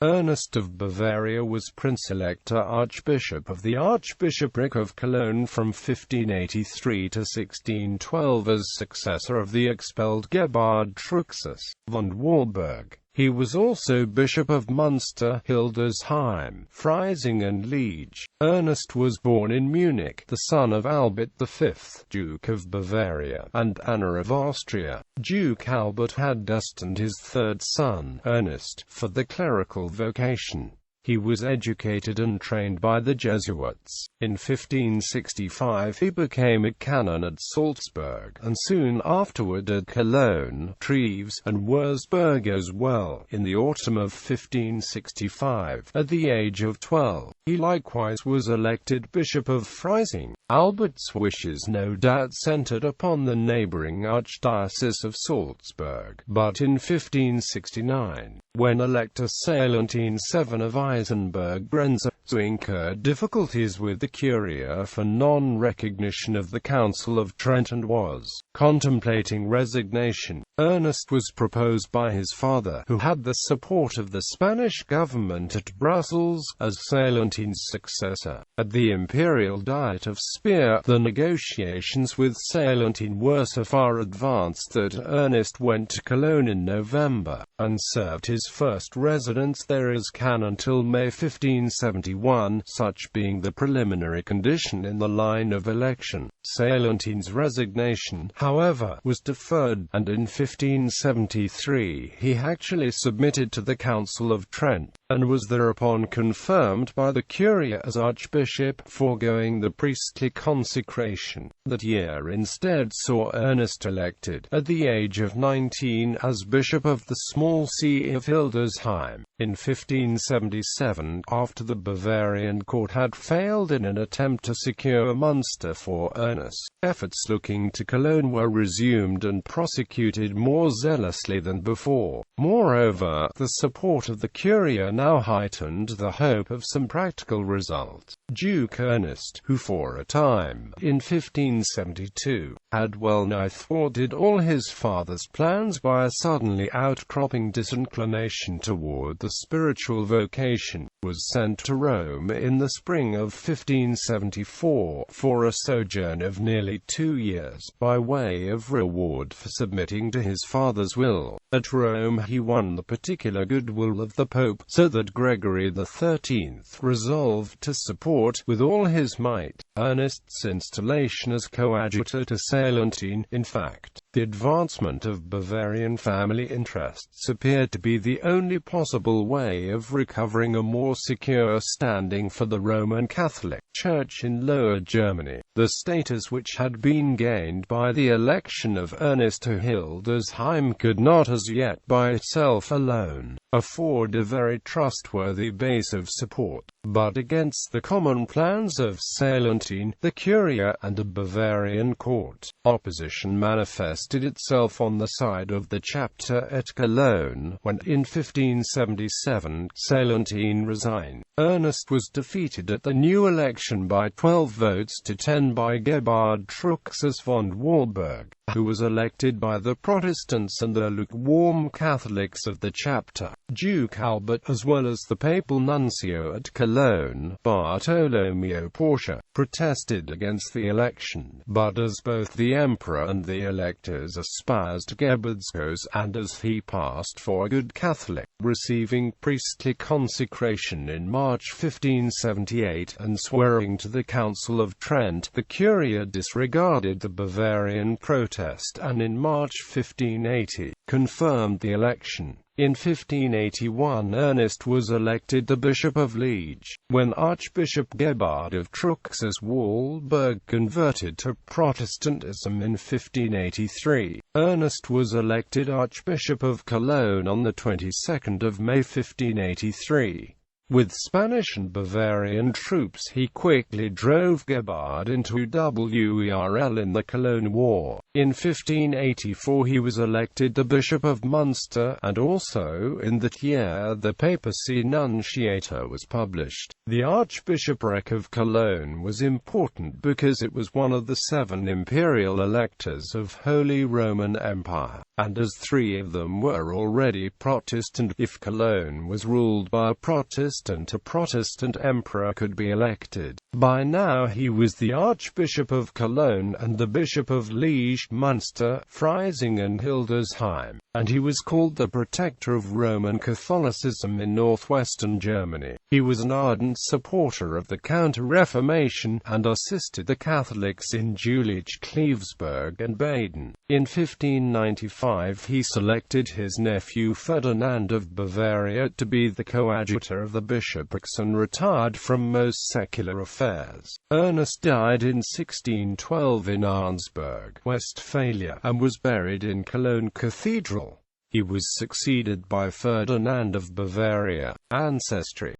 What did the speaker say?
Ernest of Bavaria was Prince-elector-archbishop of the Archbishopric of Cologne from 1583 to 1612 as successor of the expelled Gebhard Truchsess von Waldburg. He was also Bishop of Münster, Hildesheim, Freising and Liège. Ernest was born in Munich, the son of Albert V, Duke of Bavaria, and Anna of Austria.Duke Albert had destined his third son, Ernest, for the clerical vocation. He was educated and trained by the Jesuits. In 1565 he became a canon at Salzburg, and soon afterward at Cologne, Treves, and Würzburg as well. In the autumn of 1565, at the age of 12, he likewise was elected Bishop of Freising. Albert's wishes no doubt centered upon the neighboring Archdiocese of Salzburg, but in 1569, when Elector Salentine VII of Eisenberg-Brenza incurred difficulties with the Curia for non-recognition of the Council of Trent and was contemplating resignation, Ernest was proposed by his father, who had the support of the Spanish government at Brussels, as Salentine's successor. At the Imperial Diet of Speyer, the negotiations with Salentine were so far advanced that Ernest went to Cologne in November, and served his first residence there as canon till May 1571, such being the preliminary condition in the line of election. Salentine's resignation, however, was deferred, and in 1573 he actually submitted to the Council of Trent, and was thereupon confirmed by the Curia as archbishop, foregoing the priestly consecration. That year instead saw Ernest elected, at the age of 19, as bishop of the small see of Hildesheim. In 1577, after the Bavarian court had failed in an attempt to secure Münster for Ernest, efforts looking to Cologne were resumed and prosecuted more zealously than before. Moreover, the support of the Curia now heightened the hope of some practical result. Duke Ernest, who for a time, in 1572, had well-nigh thwarted all his father's plans by a suddenly outcropping disinclination toward the spiritual vocation, was sent to Rome in the spring of 1574, for a sojourn of nearly 2 years, by way of reward for submitting to his father's will. At Rome he won the particular goodwill of the Pope, so that Gregory XIII resolved to support, with all his might, Ernest's installation as coadjutor to Salentine. In fact, the advancement of Bavarian family interests appeared to be the only possible way of recovering a more secure standing for the Roman Catholic Church in Lower Germany, the status which had been gained by the election of Ernest to Hildesheim could not as yet by itself alone afford a very trustworthy base of support. But against the common plans of Salentine, the Curia, and the Bavarian court, opposition manifested itself on the side of the chapter at Cologne, when, in 1577, Salentine resigned. Ernest was defeated at the new election by 12 votes to 10 by Gebhard Truchsess von Waldburg, who was elected by the Protestants and the lukewarm Catholics of the chapter. Duke Albert, as well as the papal nuncio at Cologne, Bartolomeo Porcia, protested against the election, but as both the emperor and the electors espoused Gebhard's cause, and as he passed for a good Catholic, receiving priestly consecration in March 1578, and swearing to the Council of Trent, the Curia disregarded the Bavarian protest, and in March 1580, confirmed the election. In 1581 Ernest was elected the Bishop of Liège, when Archbishop Gebhard of Truchsess Waldburg converted to Protestantism in 1583. Ernest was elected Archbishop of Cologne on the 22nd of May 1583. With Spanish and Bavarian troops he quickly drove Gebhard into WERL in the Cologne War. In 1584 he was elected the Bishop of Münster, and also in that year the Papacy Nunciator was published. The Archbishopric of Cologne was important because it was one of the 7 imperial electors of Holy Roman Empire, and as 3 of them were already Protestant, if Cologne was ruled by a Protestant emperor could be elected. By now he was the Archbishop of Cologne and the Bishop of Liège, Münster, Freising and Hildesheim, and he was called the protector of Roman Catholicism in northwestern Germany. He was an ardent supporter of the Counter-Reformation, and assisted the Catholics in Jülich, Klevsburg and Baden. In 1595 he selected his nephew Ferdinand of Bavaria to be the coadjutor of the bishoprics and retired from most secular affairs. Ernest died in 1612 in Arnsberg, Westphalia, and was buried in Cologne Cathedral. He was succeeded by Ferdinand of Bavaria. Ancestry.